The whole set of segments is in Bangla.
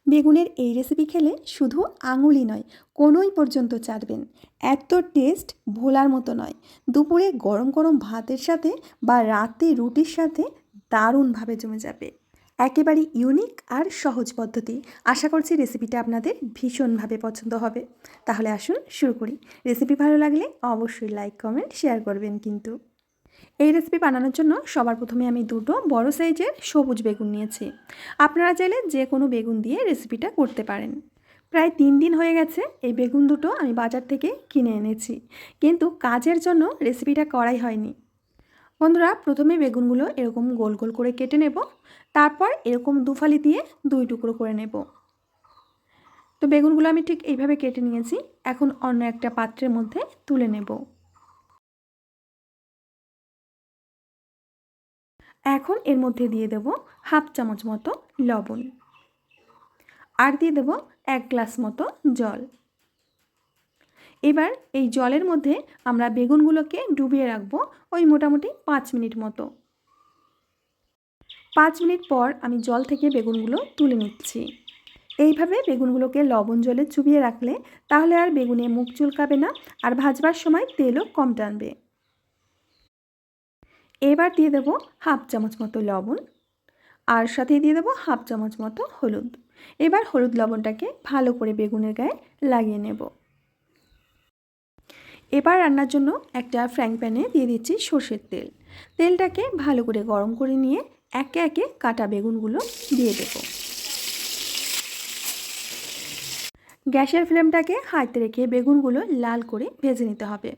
বেগুনের এই রেসিপি খেলে শুধু আঙুলই নয়, কোনোই পর্যন্ত চাটবেন। এত টেস্ট ভোলার মতো নয়। দুপুরে গরম গরম ভাতের সাথে বা রাতে রুটির সাথে দারুণভাবে জমে যাবে। একেবারে ইউনিক আর সহজ পদ্ধতি। আশা করছি রেসিপিটা আপনাদের ভীষণভাবে পছন্দ হবে। তাহলে আসুন শুরু করি। রেসিপি ভালো লাগলে অবশ্যই লাইক কমেন্ট শেয়ার করবেন কিন্তু। এই রেসিপি বানানোর জন্য সবার প্রথমে আমি দুটো বড় সাইজের সবুজ বেগুন নিয়েছি। আপনারা চাইলে যে কোনো বেগুন দিয়ে রেসিপিটা করতে পারেন। প্রায় 3 দিন হয়ে গেছে এই বেগুন দুটো আমি বাজার থেকে কিনে এনেছি, কিন্তু কাজের জন্য রেসিপিটা করাই হয়নি। বন্ধুরা, প্রথমে বেগুনগুলো এরকম গোল গোল করে কেটে নেব, তারপর এরকম দুফালি দিয়ে 2 টুকরো করে নেব। তো বেগুনগুলো আমি ঠিক এইভাবে কেটে নিয়েছি। এখন অন্য একটা পাত্রের মধ্যে তুলে নেব। এখন এর মধ্যে দিয়ে দেব হাফ চামচ মতো লবণ, আর দিয়ে দেব 1 গ্লাস মতো জল। এবার এই জলের মধ্যে আমরা বেগুনগুলোকে ডুবিয়ে রাখবো ওই মোটামুটি 5 মিনিট মতো। 5 মিনিট পর আমি জল থেকে বেগুনগুলো তুলে নিচ্ছি। এইভাবে বেগুনগুলোকে লবণ জলে চুবিয়ে রাখলে তাহলে আর বেগুনে মুখ চুলকাবে না, আর ভাজবার সময় তেলও কম টানবে। এবার দিয়ে দেব হাফ চামচ মতো লবণ, আর সাথে দিয়ে দেবো হাফ চামচ মতো হলুদ। এবার হলুদ লবণটাকে ভালো করে বেগুনের গায়ে লাগিয়ে নেব। এবার রান্নার জন্য একটা ফ্রাইং প্যানে দিয়ে দিচ্ছি সর্ষের তেল। তেলটাকে ভালো করে গরম করে নিয়ে একে একে কাটা বেগুনগুলো দিয়ে দেব। গ্যাসের ফ্লেমটাকে হাইতে রেখে বেগুনগুলো লাল করে ভেজে নিতে হবে।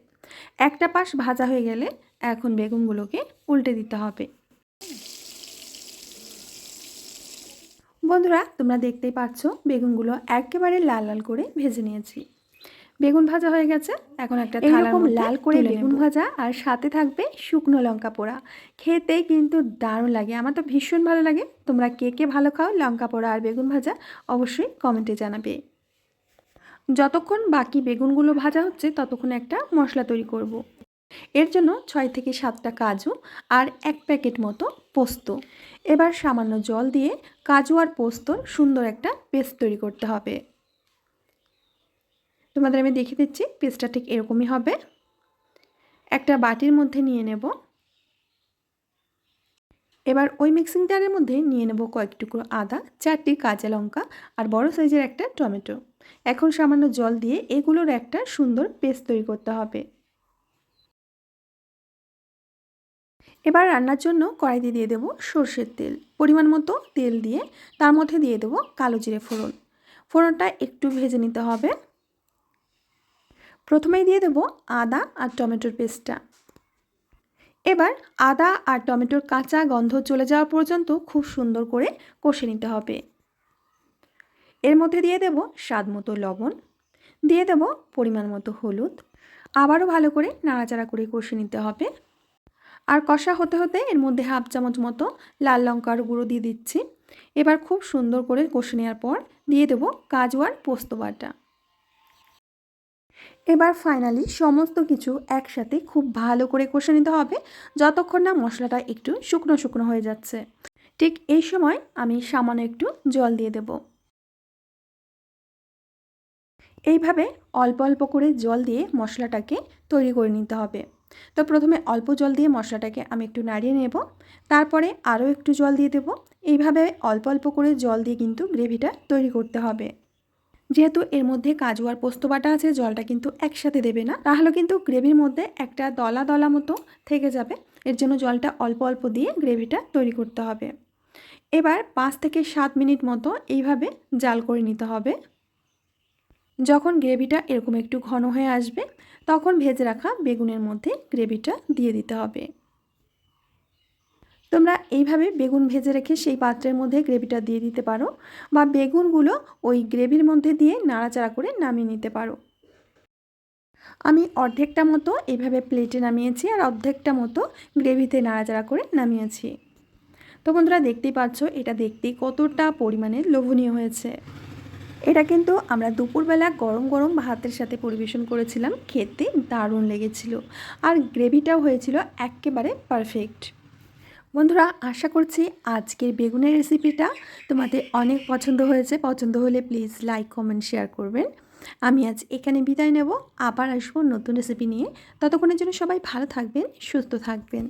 একটা পাশ ভাজা হয়ে গেলে এখন বেগুনগুলোকে উল্টে দিতে হবে। বন্ধুরা, তোমরা দেখতেই পাচ্ছ বেগুনগুলো একেবারে লাল লাল করে ভেজে নিয়েছি। বেগুন ভাজা হয়ে গেছে। এখন একটা থালার মধ্যে লাল করে বেগুন ভাজা আর সাথে থাকবে শুকনো লঙ্কা পোড়া। খেতে কিন্তু দারুণ লাগে, আমার তো ভীষণ ভালো লাগে। তোমরা কে কে ভালো খাও লঙ্কা পোড়া আর বেগুন ভাজা, অবশ্যই কমেন্টে জানাবে। যতক্ষণ বাকি বেগুনগুলো ভাজা হচ্ছে ততক্ষণ একটা মশলা তৈরি করব। এর জন্য 6 থেকে 7টা কাজু আর 1 প্যাকেট মতো পোস্ত। এবার সামান্য জল দিয়ে কাজু আর পোস্তর সুন্দর একটা পেস্ট তৈরি করতে হবে। তোমাদের আমি দেখিয়ে দিচ্ছি, পেস্টটা ঠিক এরকমই হবে। একটা বাটির মধ্যে নিয়ে নেব। এবার ওই মিক্সিং জারের মধ্যে নিয়ে নেব কয়েক টুকরো আদা, 4টি কাঁচা লঙ্কা আর বড় সাইজের একটা টমেটো। এখন সামান্য জল দিয়ে এগুলোর একটা সুন্দর পেস্ট তৈরি করতে হবে। এবার রান্নার জন্য কড়াইতে দিয়ে দেব সর্ষের তেল। পরিমাণ মতো তেল দিয়ে তার মধ্যে দিয়ে দেব কালো জিরে ফোড়ন। ফোড়নটা একটু ভেজে নিতে হবে। প্রথমেই দিয়ে দেব আদা আর টমেটোর পেস্টটা। এবার আদা আর টমেটোর কাঁচা গন্ধ চলে যাওয়া পর্যন্ত খুব সুন্দর করে কষে নিতে হবে। এর মধ্যে দিয়ে দেব স্বাদ মতো লবণ, দিয়ে দেব পরিমাণ মতো হলুদ। আবারও ভালো করে নাড়াচাড়া করে কষে নিতে হবে। আর কষা হতে হতে এর মধ্যে হাফ চামচ মতো লাল লঙ্কার গুঁড়ো দিয়ে দিচ্ছি। এবার খুব সুন্দর করে কষে নেওয়ার পর দিয়ে দেব কাজু আর পোস্ত বাটা। এবার ফাইনালি সমস্ত কিছু একসাথে খুব ভালো করে কষে নিতে হবে, যতক্ষণ না মশলাটা একটু শুকনো শুকনো হয়ে যাচ্ছে। ঠিক এই সময় আমি সামান্য একটু জল দিয়ে দেব। এইভাবে অল্প অল্প করে জল দিয়ে মশলাটাকে তৈরি করে নিতে হবে। তো প্রথমে অল্প জল দিয়ে মশলাটাকে আমি একটু নাড়িয়ে নেব, তারপরে আরও একটু জল দিয়ে দেব। এইভাবে অল্প অল্প করে জল দিয়ে কিন্তু গ্রেভিটা তৈরি করতে হবে। যেহেতু এর মধ্যে কাজু আর পোস্ত বাটা আছে, জলটা কিন্তু একসাথে দেবে না, তাহলে কিন্তু গ্রেভির মধ্যে একটা দলা দলা মতো থেকে যাবে। এর জন্য জলটা অল্প অল্প দিয়ে গ্রেভিটা তৈরি করতে হবে। এবার 5 থেকে 7 মিনিট মতো এইভাবে জাল করে নিতে হবে। যখন গ্রেভিটা এরকম একটু ঘন হয়ে আসবে তখন ভেজে রাখা বেগুনের মধ্যে গ্রেভিটা দিয়ে দিতে হবে। তোমরা এইভাবে বেগুন ভেজে রেখে সেই পাত্রের মধ্যে গ্রেভিটা দিয়ে দিতে পারো, বা বেগুনগুলো ওই গ্রেভির মধ্যে দিয়ে নাড়াচাড়া করে নামিয়ে নিতে পারো। আমি অর্ধেকটা মতো এইভাবে প্লেটে নামিয়েছি আর অর্ধেকটা মতো গ্রেভিতে নাড়াচাড়া করে নামিয়েছি। তো বন্ধুরা, দেখতেই পাচ্ছ এটা দেখতে কতটা পরিমাণে লোভনীয় হয়েছে। এটা কিন্তু আমরা দুপুরবেলা গরম গরম ভাতের সাথে পরিবেশন করেছিলাম, খেতে দারুণ লেগেছিল। আর গ্রেভিটাও হয়েছিল একেবারে পারফেক্ট। বন্ধুরা, আশা করছি আজকের বেগুনের রেসিপিটা তোমাদের অনেক পছন্দ হয়েছে। পছন্দ হলে প্লিজ লাইক, কমেন্ট, শেয়ার করবেন। আমি আজ এখানে বিদায় নেব, আবার আসবো নতুন রেসিপি নিয়ে। ততক্ষণের জন্য সবাই ভালো থাকবেন, সুস্থ থাকবেন।